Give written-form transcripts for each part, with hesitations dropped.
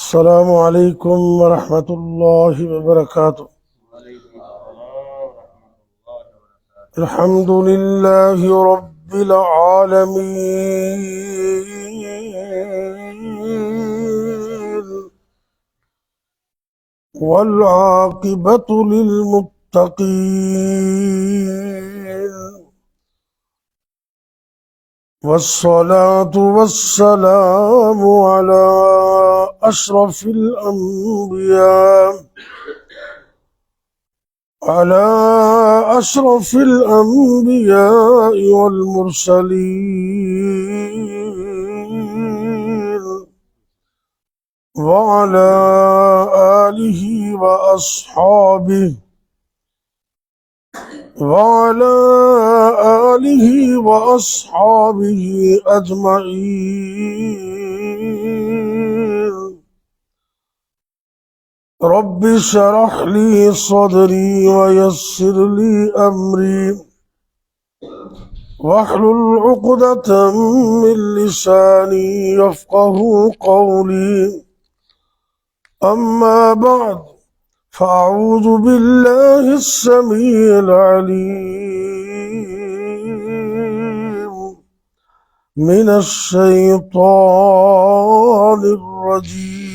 अस्सलामु अलैकुम वरहमतुल्लाहि वबरकातुह। अल्हम्दुलिल्लाहि रब्बिल आलमीन वल आक़िबतु लिल मुत्तक़ीन वस्सलातु वस्सलामु अला अशरफिल अंबिया वल मुरसलीन वअला आलिहि व अस्हाबिही अजमईन। रब्बि शरह ली सदरी वयस्सिर ली अमरी वहलुल उक़दतम मिन लिसानी यफ़क़हू क़ौली। अम्मा बअद फ़अऊज़ु बिल्लाहिस समीइल अलीम मिनश शैतानिर रजीम।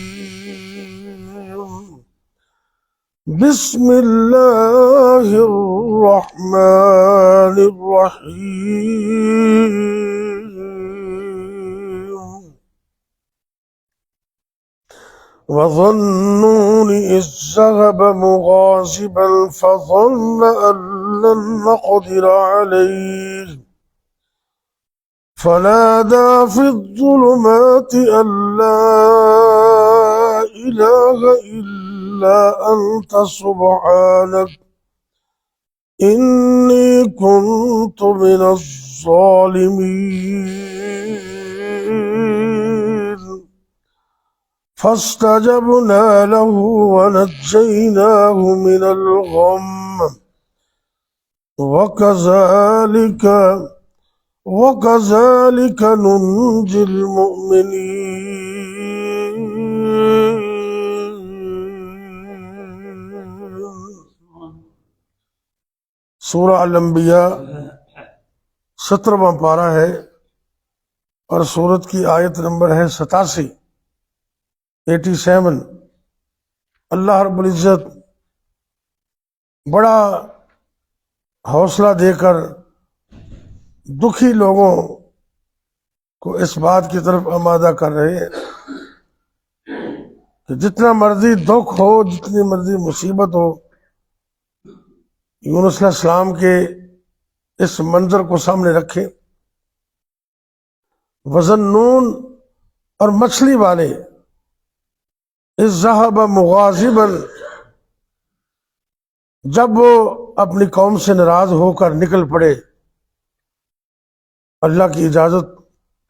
बिस्मिल्लाहिर रहमानिर रहीम। वज़न्नून इज़ ज़हब मुग़ाज़िबन फ़ज़न्न अन लन नक़दिर अलैहि फ़नादा फ़िज़्ज़ुलुमाति अन ला इलाहा इल्ला अंत सुब्हानक इन्नी कुन्तु मिनज़ ज़ालिमीन। फ़स्तजबना लहु वनज्जयनाहु मिनल ग़म्म वकज़ालिक नुंजिल मुमिनीन। सूरह अल-अंबिया 17वां पारा है और सूरत की आयत नंबर है 87। अल्लाह रब्बुल इज़्ज़त बड़ा हौसला देकर दुखी लोगों को इस बात की तरफ आमादा कर रहे हैं कि जितना मर्जी दुख हो, जितनी मर्जी मुसीबत हो, यूनुस अलैहिस्सलाम के इस मंजर को सामने रखें। वज़न्नून और मछली वाले इज़ ज़हब मुग़ाज़िबन, जब वो अपनी कौम से नाराज होकर निकल पड़े अल्लाह की इजाजत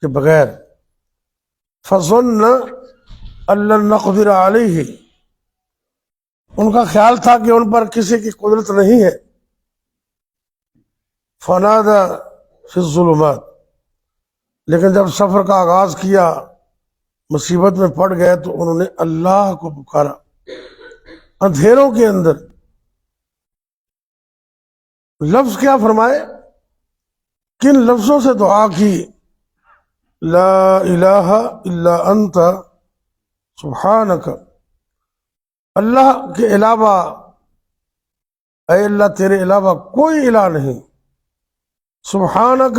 के बगैर। फ़ज़न्न अन लन नक़दिर अलैहि, उनका ख्याल था कि उन पर किसी की कुदरत नहीं है। फ़नादा फ़िज़्ज़ुलुमात, लेकिन जब सफर का आगाज किया, मुसीबत में पड़ गए, तो उन्होंने अल्लाह को पुकारा अंधेरों के अंदर। लफ्ज क्या फरमाए, किन लफ्जों से दुआ की? ला इलाहा इल्ला अंता सुब्हानक, अल्लाह के अलावा, ऐ अल्लाह तेरे अलावा कोई इलाह नहीं। सुब्हानक,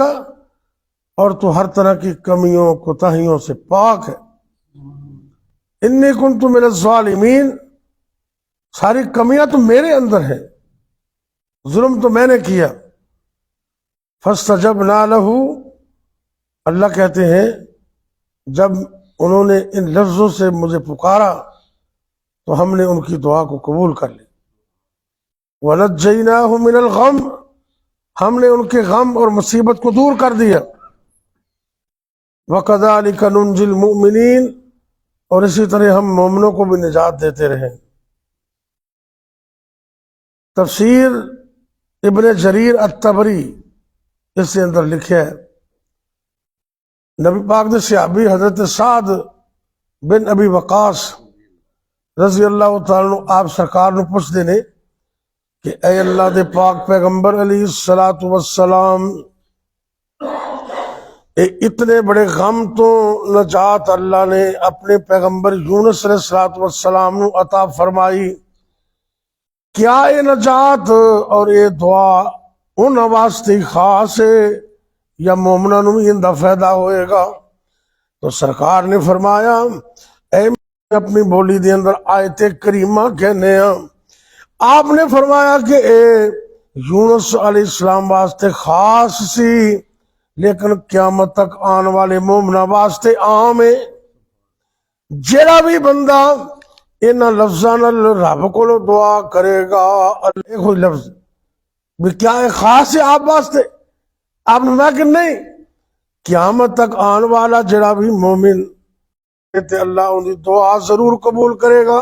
और तू हर तरह की कमियों कोताहियों से पाक है। इन्नी कुन्तु मिनज़ ज़ालिमीन, सारी कमियां तो मेरे अंदर है, जुल्म तो मैंने किया। फ़स्तजबना लहू, अल्लाह कहते हैं जब उन्होंने इन लफ्जों से मुझे पुकारा तो हमने उनकी दुआ को कबूल कर ली। वनज्जयनाहु मिनल ग़म, हमने उनके गम और मुसीबत को दूर कर दिया। वकज़ालिक नुंजिल मुमिनीन, और इसी तरह हम मोमिनों को भी निजात देते रहे। तफसीर इब्ने जरीर अत-तबरी इसके अंदर लिखे है, नबी पाक ने सहाबी हजरत साद बिन अबी वकास रजी अल्लाह तआला अन्हु आप सरकार नूं पुछदे ने कि ऐ अल्लाह दे पाक पैगंबर अलैहिस्सलातु वस्सलाम, इतने बड़े गम तो नजात अल्लाह ने अपने पैगंबर यूनुस अलैहिस्सलातु वस्सलाम नूं अता फरमाई। क्या ये नजात और ये दुआ उन वास्ते खास है या मोमना नूं भी इंदा फायदा होएगा? तो सरकार ने फरमाया, ऐ अपनी बोली दे अंदर आयते करीमा कहने आपने फरमाया कि यूनुस अलैहिस्सलाम वास्ते खास सी, लेकिन क़यामत तक आने वाले मोमना वास्ते आम है। जेड़ा भी बंदा इन्हां लफ्जां नाल रब कोलों दुआ करेगा, कोई लफ्ज भी क्या है खास है आप वास्ते, आपने फरमाया कि नहीं, क़यामत तक आने वाला जेड़ा भी मोमिन ते अल्लाह उनकी दुआ जरूर कबूल करेगा।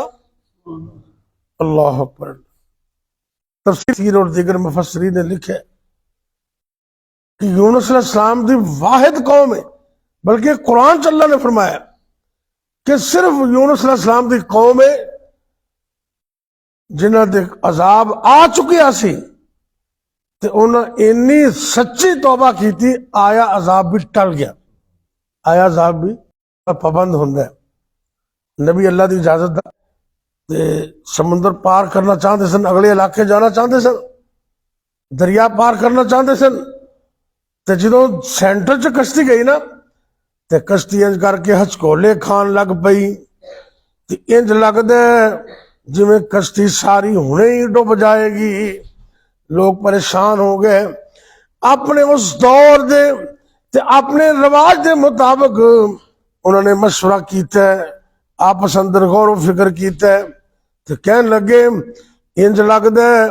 अल्लाह अकबर। तफसीर और दीगर मुफस्सिरीन ने लिखे कि यूनुस अलैहिस्सलाम दी वाहिद कौम है, बल्कि कुरान च अल्लाह ने फरमाया कि सिर्फ यूनुस अलैहिस्सलाम दी कौम है जिन्हां दे अजाब आ चुकिया सी ते उन्हें इन्नी सच्ची तौबा की थी, आया अजाब भी टल गया। आया अजाब भी पाबंद होंदा है। नबी अल्लाह की इजाजत दा ते समुंदर पार करना चाहते सन, अगले इलाके जाना चाहते सन, दरिया पार करना चाहते सन, ते जो सेंटर च कश्ती गई ना ते कश्ती इंज करके हचकोले खान लग पई। इंज लगदा जिवें कश्ती सारी हुणे ही डुब जाएगी। लोग परेशान हो गए। अपने उस दौर दे ते अपने रिवाज के मुताबिक उन्होंने मशवरा किया, आपस अंदर गौर फिक्र किया, तो कहन लगे इंज लगता है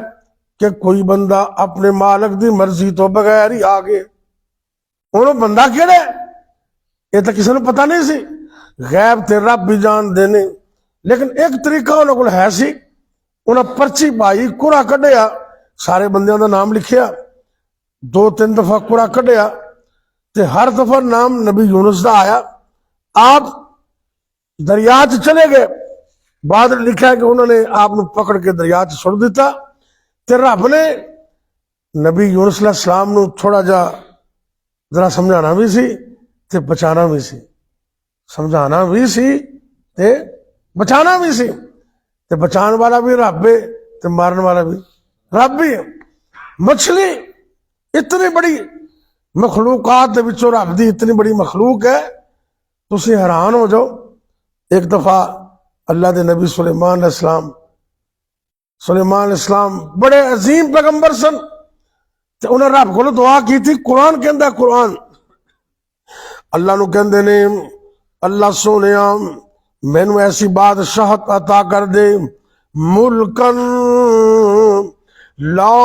कि कोई बंदा अपने मालक की मर्जी तो बगैर ही आ गए। उन्होंने बंदा केड़ा ये तो किसी ने पता नहीं सी, गैब ते रब भी जान देने। लेकिन एक तरीका उन्होंने को है सी, उन्हें पर्ची पाई, कुरा कढ़िया, सारे बंदियों का नाम लिखिया, 2-3 दफा कुरा कढ़िया, ते हर दफा नाम नबी यूनुस का आया। आप दरिया च चले गए, बाद लिखा कि उन्होंने आप पकड़ के दरिया च सुट दिता। ते रब ने नबी यूनुस अलैहिस्सलाम नूं थोड़ा जा जरा समझाना भी सी ते बचाना भी सी, समझाना भी सी ते बचाना भी सी। ते बचाने वाला भी रब है ते मारने वाला भी रब ही है। मछली इतनी बड़ी मखलूकात दे विचों रब दी इतनी बड़ी मखलूक है, तुसी हैरान हो जाओ। एक दफा अल्लाह के नबी सुलेमान अलैहिस्सलाम बड़े अजीम पैगंबर सन, ते उन्हें रब को दुआ की थी। कुरान कहंदा, कुरान अल्लाह नूं कहंदे ने, अल्लाह सोनिया मैनू ऐसी बादशाहत अता कर दे, मुल्कन ला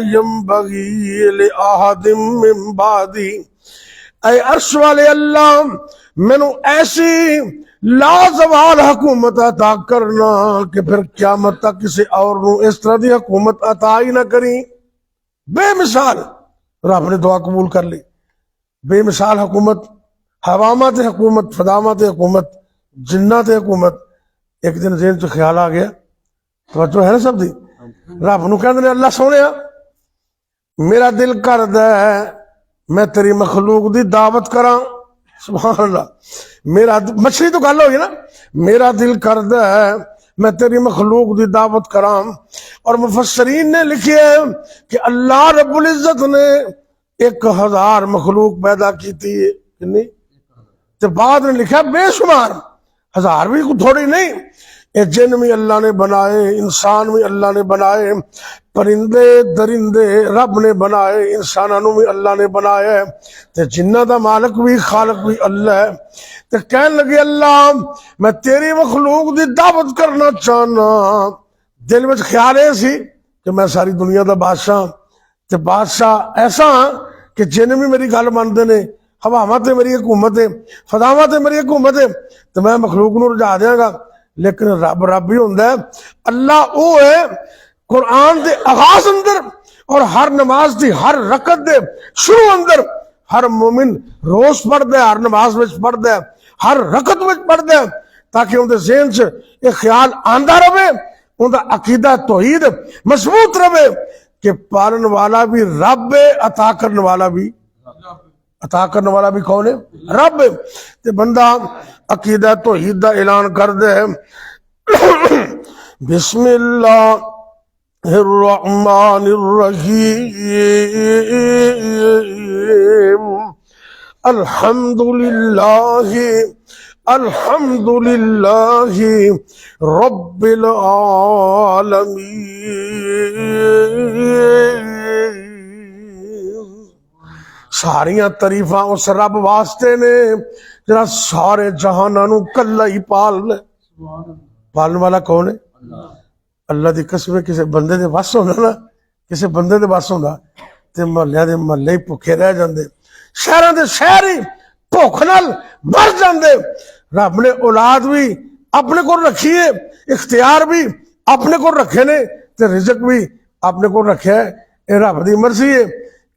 यंबगी लिअहदिम मिन बादी। ऐ अर्श वाले अल्लाह मैनू ऐसी लाजवाल हुकूमत अता करना कि फिर क़यामत तक किसी और नू इस तरह की हुकूमत अता ही ना करी। बेमिसाल रब ने दुआ कबूल कर ली। बेमिसाल हुकूमत, हवामा ते हुकूमत, फदामा ते हुकूमत, जिन्ना ते हुकूमत। एक दिन जेहन च ख्याल आ गया, तो है ना सब दी, रब नूं कहंदे ने, अल्लाह सोहणिया मेरा दिल करदा है मैं तेरी मखलूक दी दावत करा। सुभान अल्लाह, मेरा मछली तो गल होगी ना, मेरा दिल करदा है मैं तेरी मखलूक दी दावत करा। और मुफस्सरीन ने लिखे है कि अल्लाह रब्बुल इज्जत ने 1000 मखलूक पैदा की थी। कितनी? तो बाद ने लिखा बेशुमार, 1000 भी थोड़ी नहीं। ये जिन भी अल्लाह ने बनाए, इंसान भी अल्लाह ने बनाए, परिंदे दरिंदे रब ने बनाए, इंसानों भी अल्लाह ने बनाया है, ते जिन्ना दा मालिक भी खालक भी अल्लाह है। ते कहन लगे अल्लाह मैं तेरी मखलूक दी दावत करना चाहना। दिल में ख्याल ये सी कि मैं सारी दुनिया का बादशाह, ते बादशाह ऐसा कि जिन भी मेरी गल मनते ने, हवावां ते मेरी हुकूमत है, फदावां ते मेरी हुकूमत है, तो मैं मखलूक नूं रजा देंगा। लेकिन रब रब ही होंदा है। अल्लाह वो है कुरान के आगाज अंदर और हर नमाज की हर रकत दे शुरू अंदर हर मोमिन रोज पढ़ता है, हर नमाज में पढ़ता है, हर रकत में पढ़ता है ताकि उनके ज़हन च यह ख्याल आंदा रहे, उनका अकीदा तौहीद मजबूत रहे कि पालन वाला भी रब है, अता करने वाला भी कौन है? रब है। ते बंदा अकीदा तौहीद दा ऐलान कर दे, बिस्मिल्लाहिर्रहमानिर्रहीम, अल्हम्दुलिल्लाहि रब्बिल आलमीन। सारियां तरीफा उस रब वास्ते ने जरा सारे जहाना नू कल्ला ही पालने वाला कौन है? अल्लाह की कसम। किसी बंदे दे वस होंदा ना, किसी बंदे दे वस होंदा ते महल्ले दे महल्ले ही भुखे रह जाते, शहरों के शहर ही भुख नाल मर जाते। रब ने औलाद भी अपने को रखी है, इख्तियार भी अपने को रखे ने, ते रिजक भी अपने को रखे है। ये रब की मर्जी है।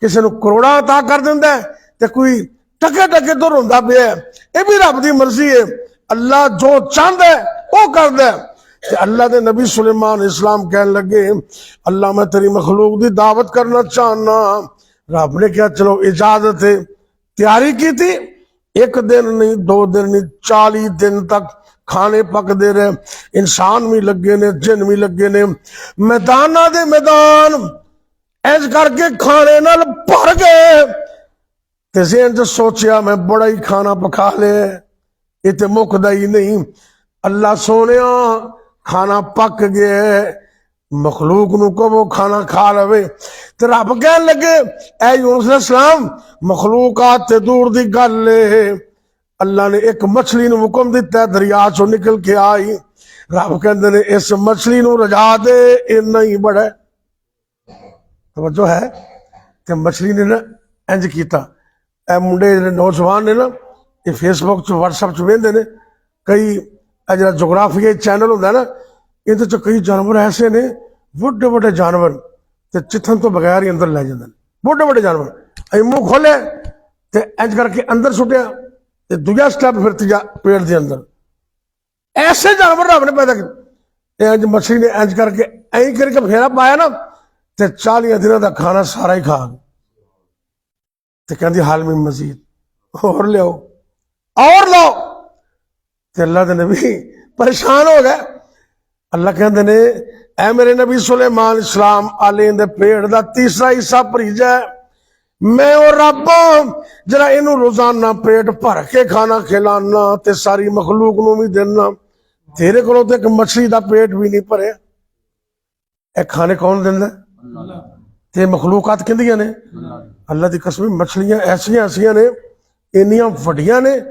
किसी को करोड़ा अता कर देंदा है ते कोई टके टके तो रोंदा पिया है, ये भी रब की मर्जी है। अल्लाह जो चाहता है वो करता है। अल्लाह के नबी सुलेमान इस्लाम कहने लगे, अल्लाह मैं तेरी मखलूक की दावत करना चाहना। रब ने क्या, चलो इजाजत है। तैयारी की थी, एक दिन नहीं, 2 दिन नहीं, 40 दिन तक खाने पकते रहे। इंसान भी लगे ने, जिन भी लगे ने, मैदाना दे मैदान ऐस करके खाने नाल भर गए। ज़हन च सोचिया मैं बड़ा ही खाना पका ले, ये तो मुकदा ही नहीं। अल्लाह सोने खाना पक गया, मखलूक नू कहो खाना खा लवे। तो रब कह लगे, ऐ यूनुस अलैहिस्सलाम, मखलूकात ते दूर दी गल है। अल्लाह ने एक मछली नू हुक्म दिता, दरिया चो निकल के आई। रब कहते ने इस मछली नू रजा दे, इन्ना ही बड़ा तवज्जो है। ते मछली ने ना इंज किया। ए मुंडे नौजवान ने ना, ये फेसबुक च व्हाट्सएप च वेंदे ने, कई जो जोग्राफी चैनल होंगे ना, इहदे च कई जानवर ऐसे ने, बड़े बड़े जानवर ते चिथन तो बगैर ही अंदर लै जाते हैं। बड़े बड़े जानवर अं मुंह खोले ते इंज करके अंदर सुटिया, ते दूजा स्टैप फिर तीजा पेड़ के अंदर। ऐसे जानवर रब ने पैदा किए। इंज मछली ने इंज करके ऐ करके फेरा पाया ना, ते 40 दिनों का खाना सारा ही खा गया। तो कहती हाल में मजीद और लियाओ और लाओ। ते अल्लाह के नबी परेशान हो गए। अल्लाह कहते ने, ऐ मेरे नबी सुलेमान इस्लाम आले दे पेड़ का तीसरा हिस्सा भरीजा है। मैं और रब जरा इनू रोजाना पेट भर के खाना खिलाना, ते सारी मखलूक नू भी देना। तेरे को तो एक मछली का पेट भी नहीं भरे। ए खाने कौन देंदा? ते मखलूकात किंदियां ने? अल्लाह की कसम। मछलियां ऐसिया ऐसिया ने, इन्नियां वड्डियां ने,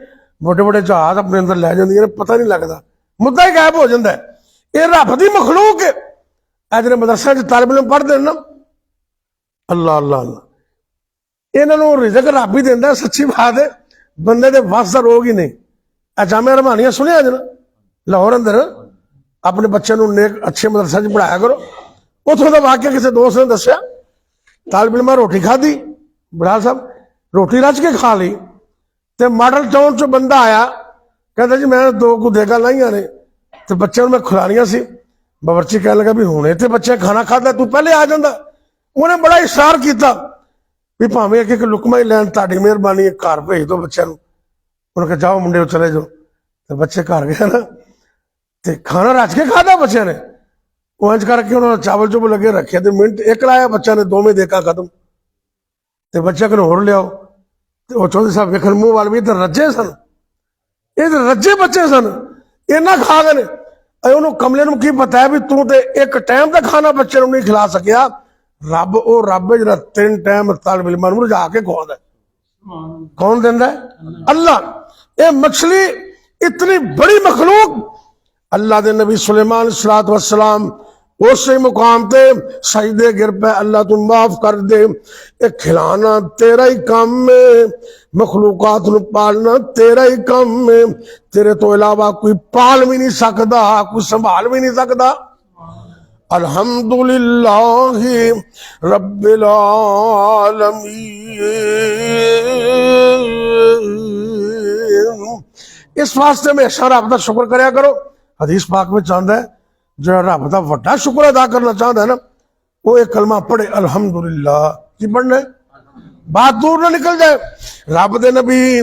बड़े बड़े जहाज अपने अंदर लै जांदियां ने, पता नहीं लगता, मुद्दा ही गायब हो जाता है। ये रब दी मखलूक है। जो मदरसा तालिब इल्म पढ़ते ना, अल्लाह अल्लाह अल्लाह, इन्होंने रिजक रब ही देंदा। सच्ची बात है, बंदे दे वस दा रोग ही नहीं। जामिया रहमानिया सुनिया जना लाहौर अंदर, अपने बच्चे नू नेक अच्छे मदरसा च पढ़ाया करो। उतों का वाक्य किसी दोस्त ने दसिया, तालिब इल्म रोटी खाधी, बड़ा साहब रोटी रच के खा ली, ते मॉडल टाउन चो बंदा आया, कहता जी मैं 2 गुदेगा लाइया ने, तो बच्चे मैं खुलानिया सी। बावर्ची कह लगा भी हुणे ते बच्चे खाना खाता, तू पहले आ जाता। उन्हें बड़ा इशार किया भी भावें एक लुकमा ही लैन, ताड़ी मेहरबानी, घर भेज दो बच्चों। उन्हें कहा जाओ मुंडे चले जाओ। तो बच्चे घर गए ना, तो खाना रच के खादा बच्चे ने। वो इंज करके उन्होंने चावल चुवल लगे रखे, तो मिनट एक लाया बच्चा ने, 2 में देखा खत्म। तो बच्चे को होर लियाओ। तो वो चौधरी साहब वेखन मुंह वाल भी इधर रजे सन, इधर रजे बच्चे सन, इन्ना खा गए। उन्होंने कमले नूं की पता है भी तू तो एक टाइम का खाना बच्चे नहीं खिला सकिया। रब वो रब है जरा 3 टाइम तालिब इल्मां नूं रजा के खवांदा। कौन देंदा है? अल्लाह। ये मछली इतनी बड़ी मखलूक, अल्लाह के नबी सुलेमान सलात वसलाम उस मुकाम ते सजदे गिर पे, अल्लाह तू माफ कर दे, ये खिलाना तेरा ही काम है, मखलूकात नू पालना तेरा ही काम है। तेरे तो इलावा कोई पाल भी नहीं सकता, कोई संभाल भी नहीं सकता। अल्हम्दुलिल्लाहि रब्बिल आलमीन। इस वास्ते हमेशा रब का शुक्र करया करो। हदीस पाक में चाहता है जो रब का वड्डा शुक्र अदा करना चाहता है ना, वो एक कलमा पढ़े अल्हम्दुलिल्लाह। की पढ़ना है? बात दूर ना निकल जाए। रब दे नबी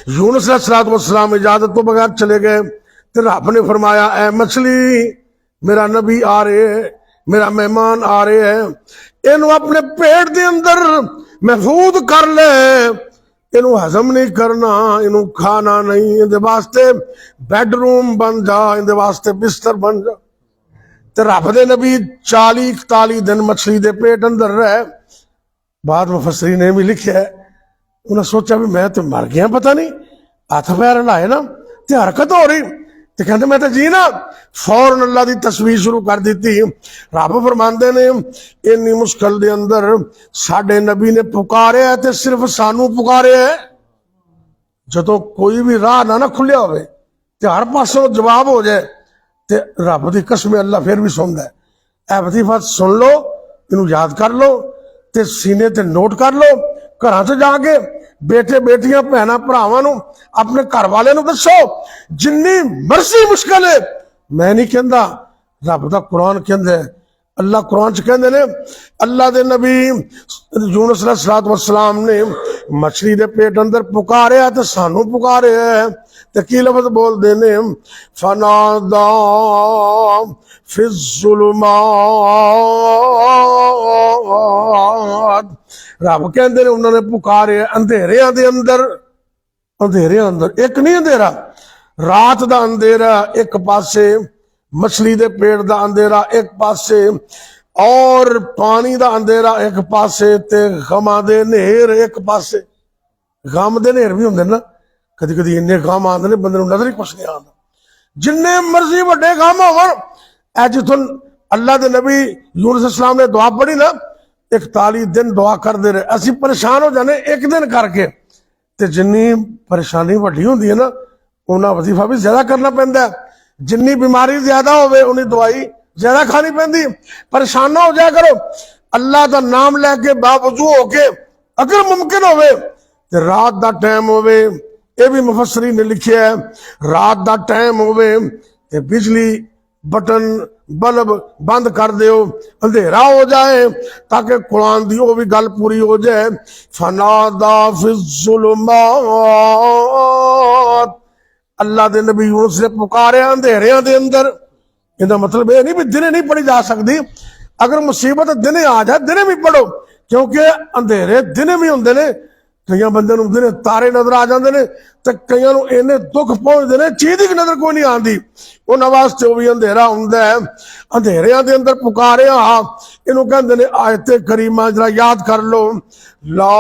यूनुस अलैहिस्सलाम इजाजत तो बगैर चले गए, तो रब ने फरमाया ऐ मछली मेरा नबी आ रहे है, मेरा मेहमान आ रहे है, इनू अपने पेट के अंदर महफूज कर ले, इनू हजम नहीं करना, इनू खाना नहीं, इनके वास्ते बेडरूम बन जा, इनके वास्ते बिस्तर बन जा। तो रब दे नबी 40-41 दिन मछली के पेट अंदर रहे। बाद मुफस्सिरीन ने भी लिखा है, उन्हें सोचा भी मैं तो मर गया, पता नहीं हथ पैर हिलाए ना तो हरकत हो रही, तो कहते मैं तो जी ना। फौरन अल्लाह की तस्वीर शुरू कर दी थी। रब फरमांदे ने इन्नी मुश्किल दे अंदर साडे नबी ने पुकारे है, तो सिर्फ सानू पुकारे है। जदों कोई भी राह ना खुलिया हो तो हर पासों जवाब हो जाए, तो रब की कसम अल्लाह फिर भी सुनता है। ऐ वजीफा सुन लो, इनू याद कर लो, ते सीने ते नोट कर लो। घर च जाके बेटे बेटियां भैन भरावां अपने घर वाले दसो, जिन्नी मर्जी मुश्किल है। मैं नहीं कहता, रब का कुरान कहता है, अल्लाह कुरान च कहते ने अल्लाह दे नबी यूनुस अलैहिस्सलाम ने मछली दे पेट अंदर पुकारिया तो सानू पुकारे है। तो की लफ्ज बोलते ने फनादा फिज़्ज़ुलुमात, रब कहते ने उन्होंने पुकारे अंधेरिया दे अंदर। अंधेरिया अंदर एक नहीं अंधेरा, रात दा अंधेरा एक पासे, मछली दे पेट दा अंधेरा एक पासे, और पानी दा अंधेरा एक पासे, ते गमां दे नेर एक पासे। गम दे नेर भी होंदे ना, कदी कदी इन्ने गम आंदे ने बंदे नूं नजर ही कुछ नहीं आंदा। जिन्ने मर्जी वड्डे गम होवन, ऐ जिथों अल्लाह दे नबी यूनुस अलैहिस्सलाम ने दुआ पढ़ी ना, 41 दिन दुआ करते रहे। असी परेशान हो जाने एक दिन करके, ते जिन्नी परेशानी वड्डी होंदी है ना, उन्ना वजीफा भी ज्यादा करना पैंदा है। जिन्नी बीमारी ज्यादा होवे उन्नी दवाई ज्यादा खानी पैंदी। परेशान हो जाया करो, अल्लाह का नाम लैके बावजू होके अगर मुमकिन होवे ते रात का टाइम होवे, ये भी मुफस्सिरीन ने लिखा है, रात का टाइम होवे ते बिजली बटन बल्ब बंद कर दो, अंधेरा हो जाए, ताकि कुरान की वो भी गल पूरी हो जाए। फनादा फिज़्ज़ुलुमात, अल्लाह दे नबी यूनुस ने पुकारे अंधेरिया दे अंदर। इहदा मतलब यह नहीं भी दिने नहीं पढ़ी जा सकती। अगर मुसीबत दिने आ जाए दिने भी पढ़ो, क्योंकि अंधेरे दिने भी होंगे ने। कई बंदे दिने तारे नजर आ जाते हैं, तो कई इन्ने दुख पहुंचते हैं चीज ही नजर कोई नहीं आती, उन्होंने वास्ते वो भी अंधेरा होंगे है। अंधेरिया के अंदर पुकारे इनू कहते ने आयते करीमा जरा याद कर लो, ला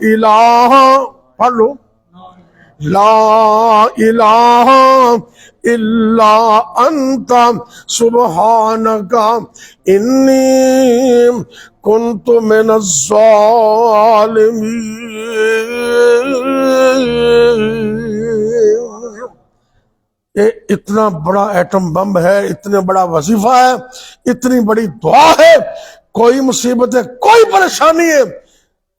इलाहा पढ़ लो, ला इलाहा इल्ला अंता सुब्हानका इन्नी कुन्तु मिनज़्ज़ालिमीन। ये इतना बड़ा एटम बम है, इतना बड़ा वजीफा है, इतनी बड़ी दुआ है। कोई मुसीबत है, कोई परेशानी है,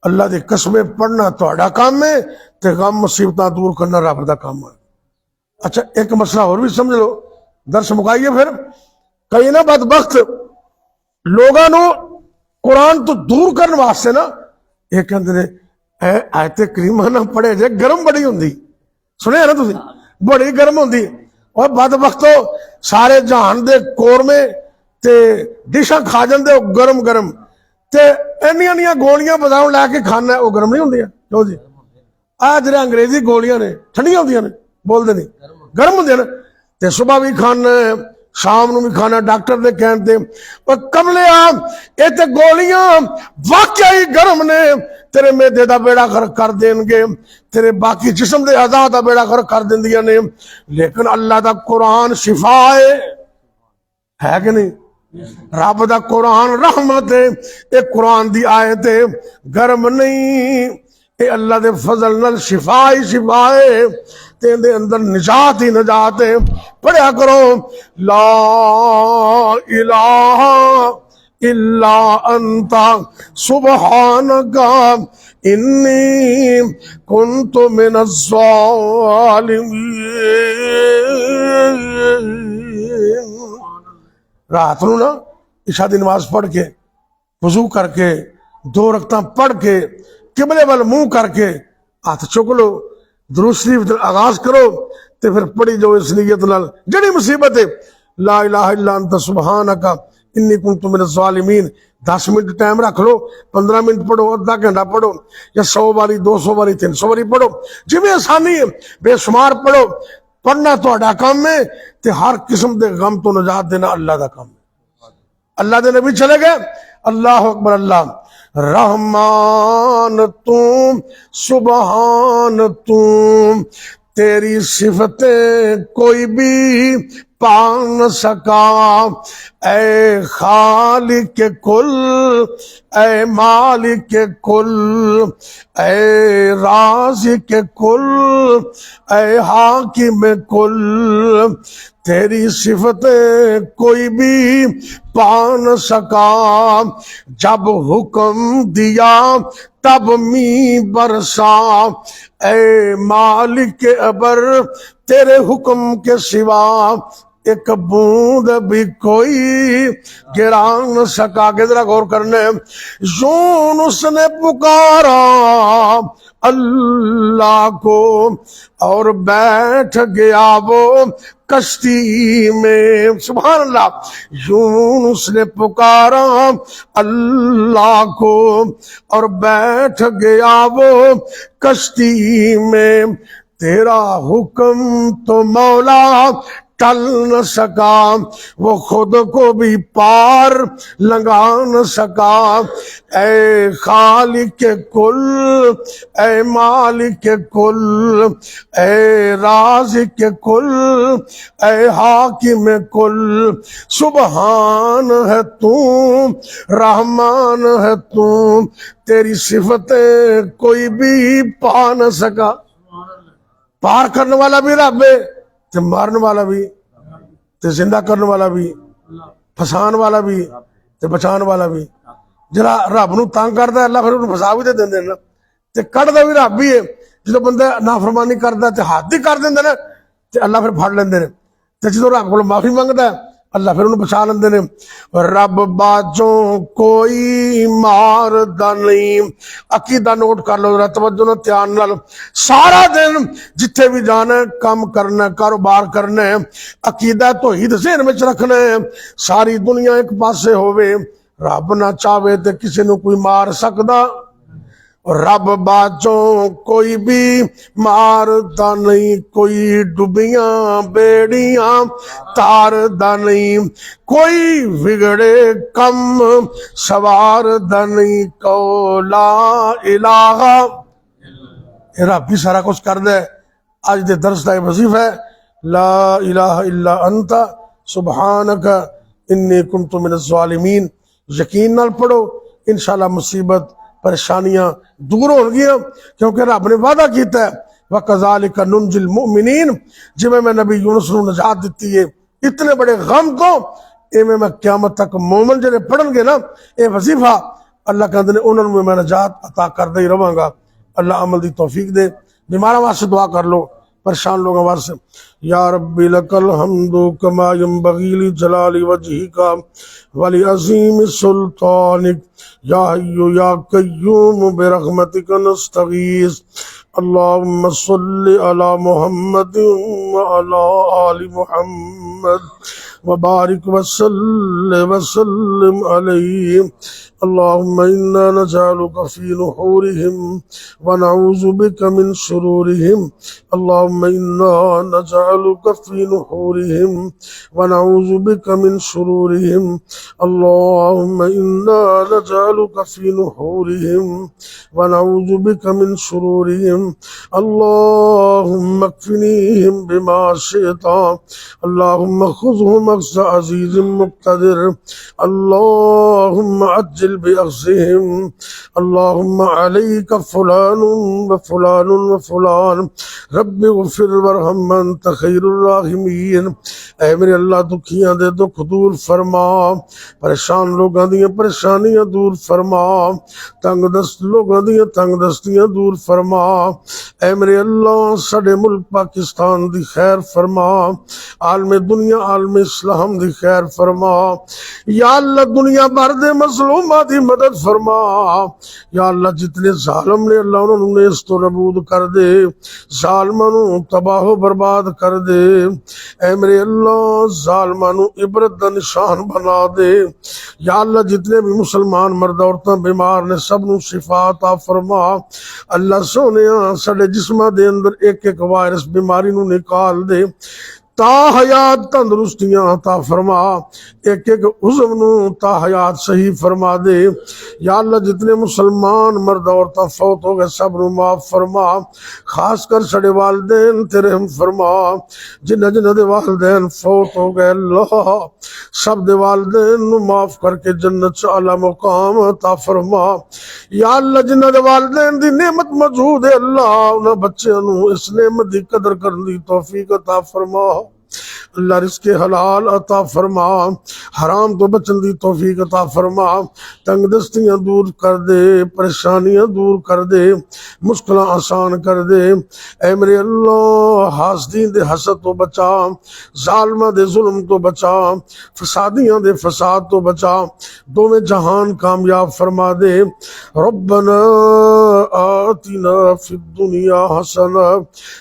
अल्लाह की कसमें पढ़ना थोड़ा काम है, ते गम मुसीबत दूर करना रब का काम है। अच्छा एक मसला और भी समझ लो, दर्श मुकाइए फिर। कई ना बदबख्त लोगों कुरान तो दूर करने वास्ते ना ये कहते ने आयते करीमा ना पढ़े जे गर्म बड़ी होंगी। सुने ना तुम, बड़ी गर्म होंगी। और बदबख्तो सारे जहान दे कोरमे ते डिशा खा जाते गर्म गर्म, ते इन्निया गोलियां बजाउन लैके खाना वो गर्म नहीं होंदियां। क्यों जी, आ जो अंग्रेजी गोलियां ने ठंडिया होंदियां ने, बोलते नहीं गर्म होंदियां ने, ते सुबह भी खाना शाम को भी खाना। डॉक्टर ने कहते कमले ये तो गोलियां वाकया ही गर्म ने, तेरे मेदे का बेड़ा गर्क कर देंगे, तेरे बाकी जिस्म के अज़ा का बेड़ा गर्क कर देंदियां ने। लेकिन अल्लाह का कुरान शिफा है कि नहीं? रब का कुरान रहमत है। ये कुरान की आयत है, गर्म नहीं, ये अल्लाह के फजल नाल शिफा ही शिफा है, तेरे अंदर निजात ही निजात है। पढ़िया करो ला इलाहा इल्ला अंता सुब्हानका इन्नी कुन्तु मिनज़्ज़ालिमीन। रात नूं ना इशा दी नमाज पढ़ के वजू करके 2 रकतां पढ़ के किबले वाल मुंह करके हाथ चुक लो, दुरूद शरीफ दा आगाज करो ते फिर पढ़ी जाओ इस नीयत नाल जड़ी मुसीबत है ला इलाहा इल्ला अंता सुब्हानका इन्नी कुन्तु मिनज़्ज़ालिमीन। 10 मिनट टाइम रख लो, 15 मिनट पढ़ो, आधा घंटा पढ़ो या 100 बारी 200 बारी 300 बारी पढ़ो, जिवें आसानी है बेशुमार पढ़ो। पढ़ना तुहाडा काम है ते हर किस्म के गम तो निजात देना अल्लाह का काम है। अल्लाह के नबी चले गए, अल्लाह अकबर अल्लाह रहमान तू सुबहान तू, तेरी सिफतें कोई भी पा न सका। ऐ खालिक कुल, ऐ मालिक कुल, ऐ राज़िक कुल, ऐ हाकिम कुल, तेरी सिफतें कोई भी पा न सका। जब हुक्म दिया तब मी बरसा, ऐ मालिक अबर तेरे हुक्म के सिवा एक बूंद भी कोई गिरा न सका। के जरा गौर करने, यूनुस ने पुकारा अल्लाह को और बैठ गया वो कश्ती में। सुभान अल्लाह। यूनुस ने पुकारा अल्लाह को और बैठ गया वो कश्ती में। तेरा हुक्म तो मौला टल न सका, वो खुद को भी पार लंघा न सका। ऐ खालिक कुल, ऐ मालिक कुल, ऐ राज़िक कुल, ऐ हाकिम कुल, सुबहान है तू, रहमान है तू, तेरी सिफतें कोई भी पा न सका। पार करने वाला भी रब है ते मारने वाला भी ते जिंदा करने वाला भी, फसान वाला भी ते बचाने वाला भी। जरा रब नूं तंग करदा अल्लाह फिर उन्हें फसा भी दे देंदे ना ते कढ़दा भी रब ही है। जो बंदा नाफरमानी करदा ते हाथ ही कर देंदे ने ते अल्लाह फिर फड़ लेंदे ने ते जो रब कोल माफी मंगदा अल्लाह फिर उन्हें बचा लेंदे ने। रब बाजों कोई मारदा नहीं। अकीदा नोट कर लो जरा तवज्जो नाल ध्यान नाल। सारा दिन जिथे भी जाना काम करना कारोबार करना है अकीदा तौहीद ज़हन में रखना है। सारी दुनिया एक पासे होवे, रब ना चाहे तो किसी नूं कोई मार सकदा। रब बाजों कोई भी मारदा नहीं, कोई डुबियां बेड़ियां तारदा नहीं, कोई बिगड़े कम सवारदा नहीं। कौला इलाहा, रब भी सारा कुछ कर दे। अज दे दर्स का वजीफा है ला इलाहा इल्ला अंता सुब्हानका इन्नी कुन्तु मिनज़्ज़ालिमीन। यकीन नाल पढ़ो, इंशाअल्लाह मुसीबत परेशानियां दूर होंगियां, क्योंकि रब ने वादा किया है वकज़ालिका नुंजिल मुमिनीन। जिवें मैं नबी यूनुस नूं नजात दी है इतने बड़े गम तो इवें मैं क़यामत तक मोमिन जिहड़े पढ़नगे ना ये वजीफा अल्लाह कहंदे ने उन्हां नूं मैं नजात अता करदा ही रवांगा। अल्लाह अमल दी तौफीक दे। बीमारां वास्ते दुआ कर लो, परेशान लोगों वास्ते। या रब्बी लकल हम्दु कमा यंबगी लि जलाली वजहिका वली अज़ीम सुल्तानिक या हय्यु या कय्यूम बिरहमतिका नस्तगीस। अल्लाहुम्मा सल्लि अला मुहम्मद व अला आलि मुहम्मद व बारिक वसल्लिम अलैहि। अल्लाहुम्मा इन्ना नजअलुका फी नुहूरिहिम व नऊज़ु बिका मिन शुरूरिहिम। अल्लाहुम्मा इन्ना नजअलुका फी नुहूरिहिम व नऊज़ु बिका मिन शुरूरिहिम। अल्लाहुम्मा इन्ना नजअलुका फी नुहूरिहिम व नऊज़ु बिका मिन शुरूरिहिम। अल्लाहुम्मा अक्फ़िनीहिम बिमा शिअता। अल्लाहुम्मा खुज़हुम बख्श अजीज मुक्तदिर अल्लाहुम्मा अज्जिल बिअख्ज़िहिम अल्लाहुम्मा अलैका फुलानुन व फुलानुन व फुलान रब्बि ग़फ़िर वरहम अंत खैरुर राहिमीन। ऐ मेरे अल्लाह दुखियां दे दुख दूर फरमा, परेशान लोगों दी परेशानियां दूर फरमा, तंग दस्त लोगों दी तंग दस्तियां दूर फरमा। ऐ मेरे अल्लाह साडे मुल्क पाकिस्तान दी खैर फरमा, आलमे दुनिया आलमे इस्लाम दी खैर फरमा। या अल्लाह दुनिया भर दे मजलूमां दी मदद फरमा। या अल्लाह जितने जालिम ने अल्लाह उन्होंने नेस तो नबूद कर दे, जालिमां नू तबाह बर्बाद कर दे। ऐ मेरे अल्लाह जालिमां नू इबरत दा निशान बना दे। या अल्लाह जितने भी मुसलमान मर्द औरतां बीमार ने सब नू शिफा अता फरमा। अल्लाह सोनिया साडे जिस्मां दे अंदर एक एक वायरस बीमारी नू निकाल दे, ता हयात तंदुरुस्तियां अता फरमा, एक एक उज़व नू ता हयात सही फरमा दे। या अल्लाह जितने मुसलमान मर्द औरतां फौत हो गए सब नू माफ फरमा, खास कर साडे वालदैन तेरे हम फरमा। जिन्हां जिन्हां दे वालदैन फौत हो गए अल्लाह सब दे वालदैन नू माफ करके जन्नत च आला मुकाम अता फरमा। या अल्लाह जिन्हां दे वालदैन दी नेमत मौजूद है अल्लाह उन्हां बच्चों नू इस नेमत दी कदर करने दी तौफीक अता फरमा। अल्लाह रिज़्क़े हलाल अता फरमा, हराम तो बचन दी तौफीक अता फरमा। तंग दस्तियां दूर कर दे, परेशानियां दूर कर दे, मुश्किलां आसान कर दे। ऐ मेरे अल्लाह हासदीन दे हसद तो बचा, जालिमां दे जुल्म तो बचा, फसादियां दे फसाद तो बचा, दोवें जहान कामयाब फरमा दे। रब्बना आतिना फिद दुनिया हसना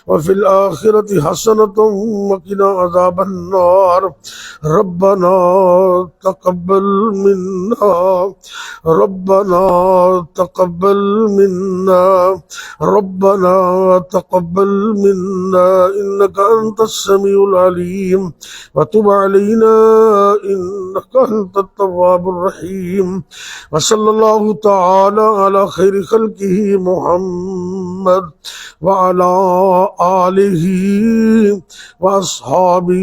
व फिल आखिरति हसनतुम व क़िना अज़ाबन्नार। रब्बना तक़ब्बल मिन्ना रब्बना तक़ब्बल मिन्ना रब्बना तक़ब्बल मिन्ना इन्नका अंतस समीउल अलीम व तुब अलैना इन्नका अंतत तव्वाबुर रहीम। व सल्लल्लाहु तआला अला खैरि खल्क़िही मुहम्मद व अला आलिही व अस्हाबिही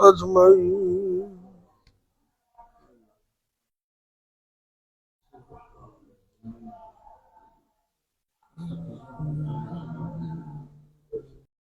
अजमईन।